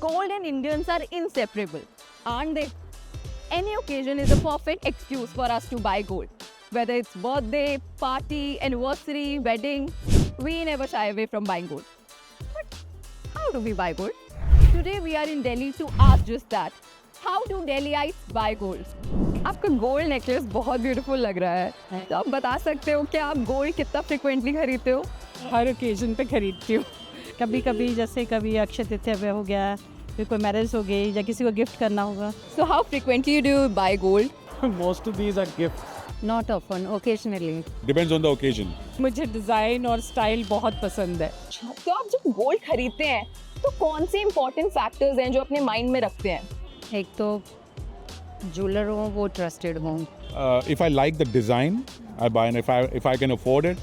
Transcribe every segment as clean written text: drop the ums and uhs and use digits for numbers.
Gold and Indians are inseparable, aren't they? Any occasion is a perfect excuse for us to buy gold. Whether it's birthday, party, anniversary, wedding, we never shy away from buying gold. But how do we buy gold? Today we are in Delhi to ask just that. How do Delhiites buy gold? आपका gold necklace बहुत beautiful लग रहा है, तो आप बता सकते हो कि आप गोल्ड कितना फ्रिक्वेंटली खरीदते हो? हर ओकेजन पे खरीदती हूँ। कभी कभी जैसे कभी अक्षय तृतीया हो गया, फिर कोई मैरिज हो गई या किसी को गिफ्ट करना होगा। So how frequently do you buy gold? Most of these are gifts. Not often, occasionally. Depends on the occasion. मुझे डिज़ाइन और स्टाइल बहुत पसंद है। तो आप जब गोल्ड खरीदते हैं तो कौन से इम्पोर्टेंट फैक्टर्स हैं जो अपने माइंड में रखते हैं? एक तो ज्वेलर हो वो ट्रस्टेड हो। If I like the design, I buy, and if I can afford it,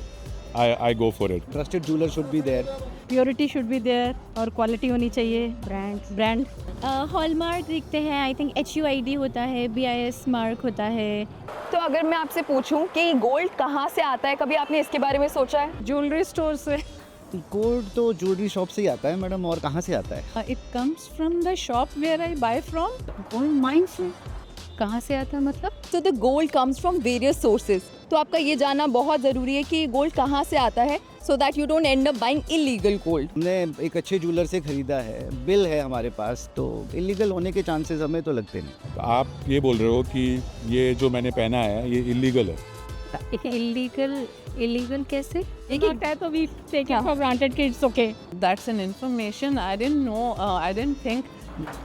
I go for it. Trusted jeweler should be there. Purity should be there और क्वालिटी होनी चाहिए। ब्रांड हॉलमार्क देखते हैं, I think HUID होता है, BIS mark होता है। तो अगर मैं आपसे पूछूं कि गोल्ड कहाँ से आता है, कभी आपने इसके बारे में सोचा है? ज्वेलरी स्टोर से। गोल्ड तो ज्वेलरी शॉप से ही आता है मैडम, और कहाँ से आता है? It comes from the shop where I buy from. Gold mine से कहाँ से आता है मतलब? So the gold comes from various sources. तो आपका ये जानना बहुत ज़रूरी है कि गोल्ड कहाँ से आता है, so that you don't end up buying illegal gold. हमने एक अच्छे ज्वेलर से खरीदा है, बिल है हमारे पास, तो इलीगल होने के चांसेस हमें तो लगते नहीं। तो आप ये बोल रहे हो कि ये जो मैंने पहना है ये इलीगल है? इलीगल कैसे? Not है तो we take it for granted कि it's okay. That's an information I didn't know. I didn't think.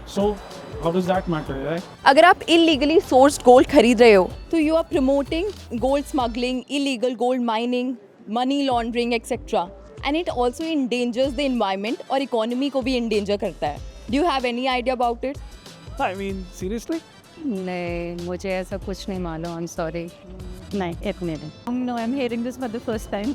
So how does that matter, right? अगर आप illegally sourced gold खरीद रहे हो तो you are promoting gold smuggling, illegal gold mining, money laundering, etc. And it also endangers the environment और economy को भी endanger करता है. Do you have any idea about it? I mean, seriously? नहीं, मुझे ऐसा कुछ नहीं मालूम। I'm sorry. नहीं, एक minute. No, I'm hearing this for the first time.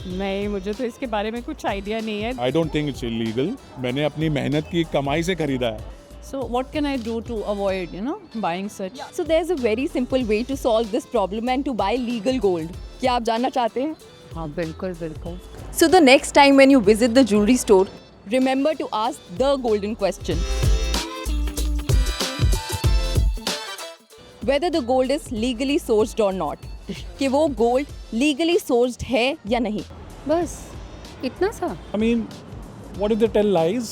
नहीं, मुझे तो इसके बारे में कुछ आइडिया नहीं है। I don't think it's illegal. मैंने अपनी मेहनत की कमाई से खरीदा है। So what can I do to avoid, buying such? So there's a very simple way to solve this problem and to buy legal gold. क्या आप जानना चाहते हैं? हाँ, बिल्कुल बिल्कुल। So the next time when you visit the jewelry store, remember to ask the golden question. Whether the gold is legally sourced or not. कि वो गोल्ड लीगली सोर्स्ड है या नहीं। बस इतना सा। I mean, what if they tell lies?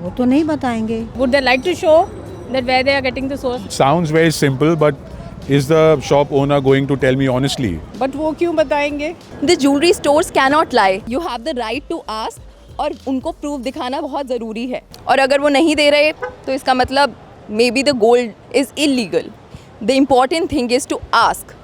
वो तो नहीं बताएंगे। Would they like to show that where they are getting the source? Sounds very simple, but is the shop owner going to tell me honestly? But वो क्यों बताएंगे? The jewelry stores cannot lie. You have the right to ask और उनको proof दिखाना बहुत ज़रूरी है। और अगर वो नहीं दे रहे तो इसका मतलब maybe the gold is illegal. The important thing is to ask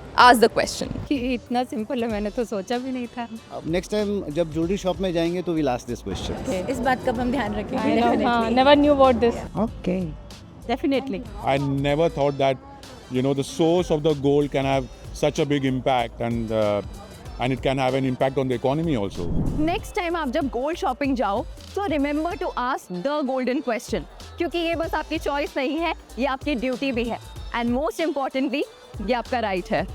the question. कि इतना सिंपल है, मैंने तो सोचा भी नहीं था। अब नेक्स्ट टाइम जब ज्वेलरी शॉप में जाएंगे तो विल आस्क दिस क्वेश्चन। इस बात का हम ध्यान रखेंगे। Never knew about this. Okay, definitely. I never thought that, the source of the gold can have such a big impact and it can have an impact on the economy also. Next time आप जब gold shopping जाओ तो remember to ask the golden question, क्योंकि ये बस आपकी choice नहीं है, ये आपकी ड्यूटी भी है, एंड मोस्ट इम्पॉर्टेंटली ये आपका राइट है।